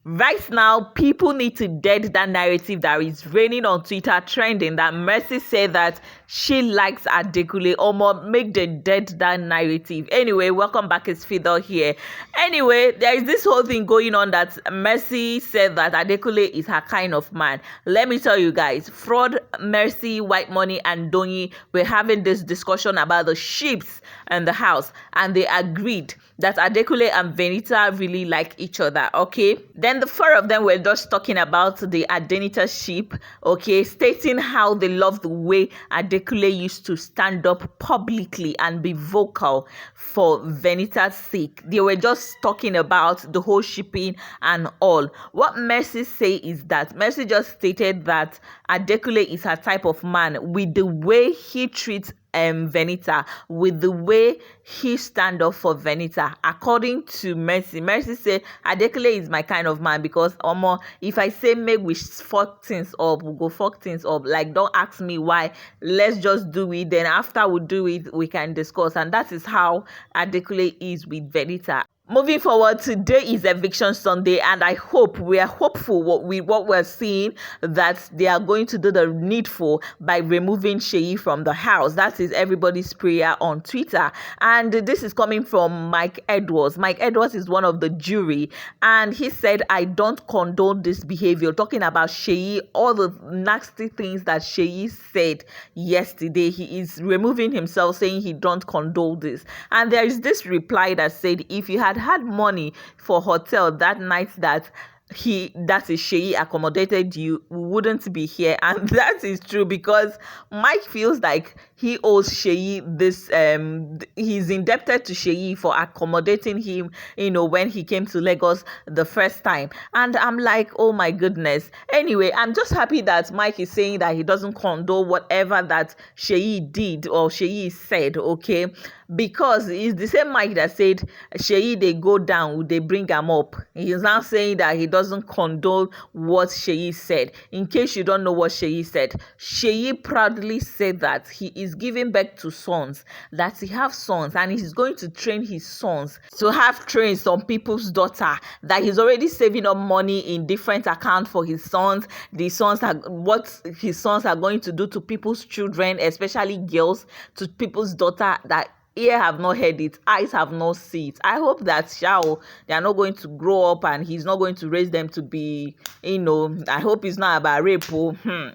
Right now, people need to dead that narrative that is raining on Twitter, trending, that Mercy said that she likes Adekule. Omo, make the dead that narrative. Anyway, welcome back, it's Fiddle here. Anyway, there is this whole thing going on that Mercy said that Adekule is her kind of man. Let me tell you guys, Fraud, Mercy, White Money, and Doyin were having this discussion about the ships and the house, and they agreed that Adekule and Venita really like each other, okay? Then the four of them were just talking about the Adenita ship, okay, stating how they love the way Adekule used to stand up publicly and be vocal for Venita's sake. They were just talking about the whole shipping and all. What Mercy say is that Mercy just stated that Adekule is her type of man with the way he treats Venita, with the way he stand up for Venita. According to Mercy say Adekule is my kind of man because if I say make we fuck things up, we go fuck things up. Like, don't ask me why. Let's just do it. Then after we do it, we can discuss. And that is how Adekule is with Venita. Moving forward, today is Eviction Sunday, and we are hopeful what we're seeing, that they are going to do the needful by removing SEYI from the house. That is everybody's prayer on Twitter. And this is coming from Mike Edwards. Mike Edwards is one of the jury, and he said, I don't condone this behavior. Talking about SEYI, all the nasty things that SEYI said yesterday, he is removing himself, saying he don't condone this. And there is this reply that said, if you had money for hotel that night that is SEYI accommodated you, we wouldn't be here. And that is true, because Mike feels like he owes SEYI this, he's indebted to SEYI for accommodating him, when he came to Lagos the first time. And I'm like, oh my goodness. Anyway, I'm just happy that Mike is saying that he doesn't condone whatever that SEYI did or SEYI said, okay? Because it's the same Mike that said SEYI they go down, they bring him up. He's now saying that he doesn't condone what SEYI said. In case you don't know what SEYI said, SEYI proudly said that he is giving birth to sons, that he have sons, and he's going to train his sons to have trained some people's daughter, that he's already saving up money in different accounts for his sons. The sons are what his sons are going to do to people's children, especially girls, to people's daughter, that ear have not heard it, eyes have not seen it. I hope that they are not going to grow up and he's not going to raise them to be, I hope it's not about rape.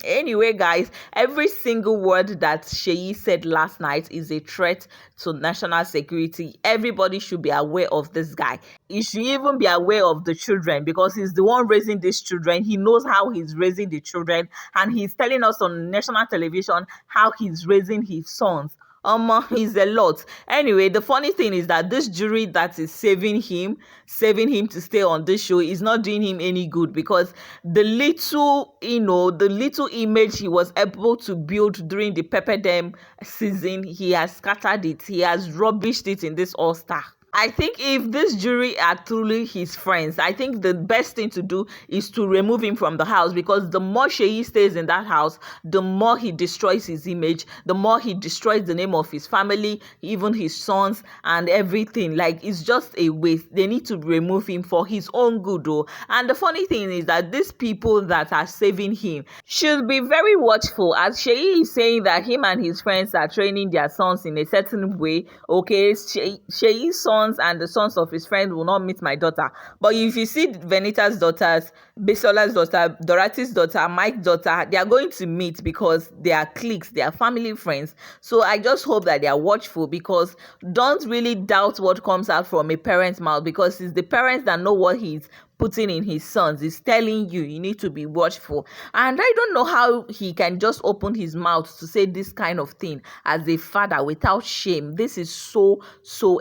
Anyway, guys, every single word that SEYI said last night is a threat to national security. Everybody should be aware of this guy. He should even be aware of the children, because he's the one raising these children. He knows how he's raising the children, and he's telling us on national television how he's raising his sons. He's a lot. Anyway, the funny thing is that this jury that is saving him to stay on this show is not doing him any good, because the little image he was able to build during the Pepper Dem season, he has scattered it. He has rubbished it in this All-Star. I think if this jury are truly his friends, I think the best thing to do is to remove him from the house, because the more SEYI stays in that house, the more he destroys his image, the more he destroys the name of his family, even his sons and everything. Like, it's just a waste. They need to remove him for his own good, though. And the funny thing is that these people that are saving him should be very watchful, as SEYI is saying that him and his friends are training their sons in a certain way. Okay, SEYI's sons and the sons of his friends will not meet my daughter. But if you see Venita's daughters, Bisola's daughter, Dorothy's daughter, Mike's daughter, they are going to meet, because they are cliques, they are family friends. So I just hope that they are watchful, because don't really doubt what comes out from a parent's mouth, because it's the parents that know what he's putting in his sons. He's telling you need to be watchful. And I don't know how he can just open his mouth to say this kind of thing as a father without shame. This is so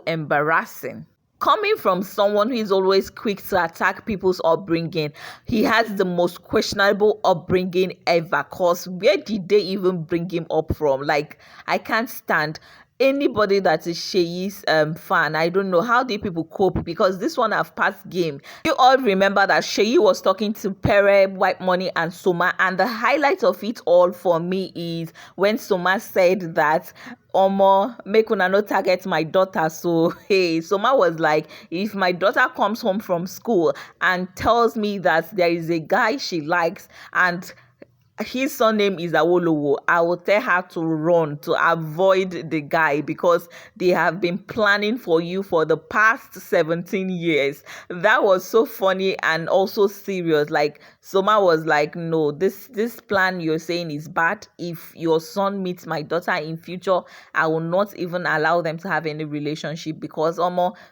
embarrassing. Coming from someone who is always quick to attack people's upbringing, he has the most questionable upbringing ever. Cause where did they even bring him up from? Like, I can't stand. anybody that is Sheyi's fan, I don't know how do people cope, because this one have passed game. You all remember that Sheyi was talking to Pere, White Money, and Soma, and the highlight of it all for me is when Soma said that Omo, make una no target my daughter. So hey, Soma was like, if my daughter comes home from school and tells me that there is a guy she likes and his surname is Awolowo, I will tell her to run to avoid the guy, because they have been planning for you for the past 17 years. That was so funny and also serious. Like Soma was like, no, this plan you're saying is bad. If your son meets my daughter in future, I will not even allow them to have any relationship, because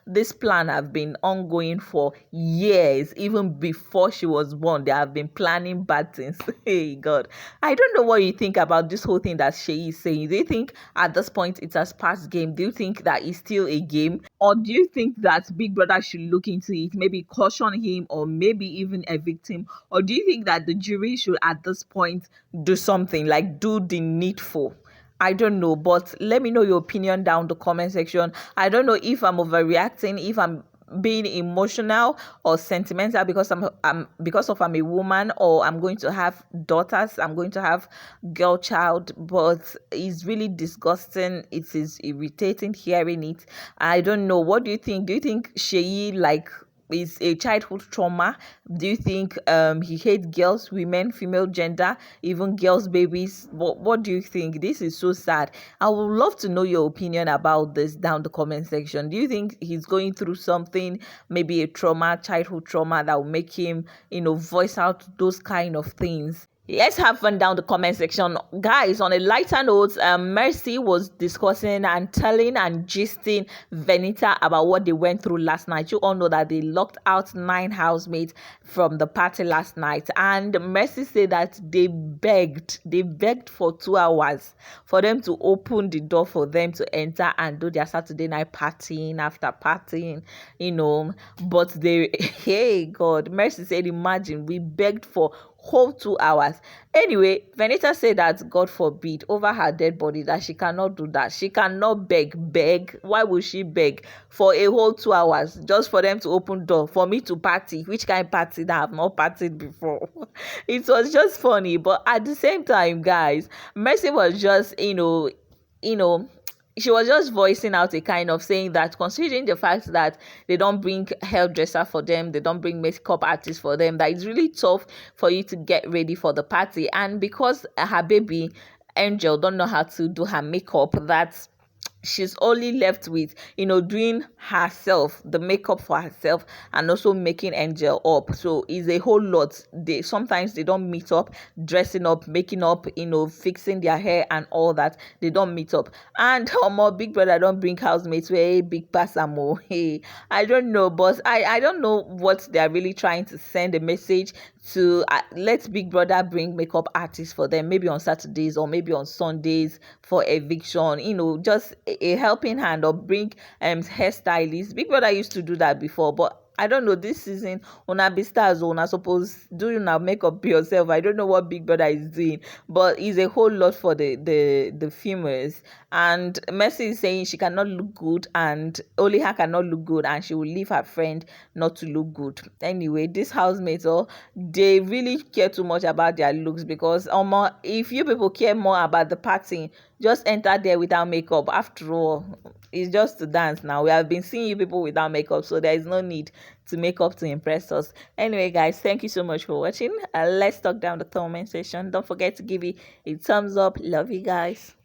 this plan have been ongoing for years. Even before she was born, they have been planning bad things. Hey God. I don't know what you think about this whole thing that Sheyi is saying. Do you think at this point it has passed game? Do you think that it's still a game? Or do you think that Big Brother should look into it, maybe caution him, or maybe even evict him? Or do you think that the jury should at this point do something, like do the needful? I don't know, but let me know your opinion down the comment section. I don't know if I'm overreacting, if I'm being emotional or sentimental because I'm a woman, or I'm going to have daughters, I'm going to have girl child, but it's really disgusting. It is irritating hearing it. I don't know. What do you think? Do you think Sheyi is a childhood trauma? Do you think he hates girls, women, female gender, even girls, babies? What do you think? This is so sad. I would love to know your opinion about this down the comment section. Do you think he's going through something, maybe a trauma, childhood trauma, that will make him, voice out those kind of things? Let's have fun down the comment section. Guys, on a lighter note, Mercy was discussing and telling and gisting Venita about what they went through last night. You all know that they locked out 9 housemates from the party last night. And Mercy said that they begged for 2 hours for them to open the door for them to enter and do their Saturday night partying after partying, But they, hey God, Mercy said, imagine, we begged for whole 2 hours. Anyway, Venita said that God forbid over her dead body that she cannot do that. She cannot beg. Why would she beg for a whole 2 hours just for them to open door for me to party? Which kind of party that I have not partied before? It was just funny, but at the same time, guys, Mercy was just she was just voicing out a kind of saying that, considering the fact that they don't bring hairdresser for them, they don't bring makeup artists for them, that it's really tough for you to get ready for the party. And because her baby Angel don't know how to do her makeup, that's she's only left with doing herself, the makeup for herself, and also making Angel up. So it's a whole lot. Sometimes they don't meet up, dressing up, making up, fixing their hair and all that. They don't meet up. And more Big Brother don't bring housemates where a big passamo. Hey, I don't know, but I don't know what they're really trying to send a message to. Let Big Brother bring makeup artists for them, maybe on Saturdays or maybe on Sundays for eviction, just a helping hand, or bring hairstylists. Big Brother used to do that before, but I don't know, this season una be stars, una suppose do una makeup yourself. I don't know what Big Brother is doing, but it's a whole lot for the females. And Mercy is saying she cannot look good, and only her cannot look good, and she will leave her friend not to look good. Anyway, these housemates, they really care too much about their looks, because if you people care more about the party, just enter there without makeup. After all, it's just to dance now. We have been seeing you people without makeup, so there is no need to make up to impress us. Anyway, guys, thank you so much for watching. Let's talk down the comment section. Don't forget to give it a thumbs up. Love you guys.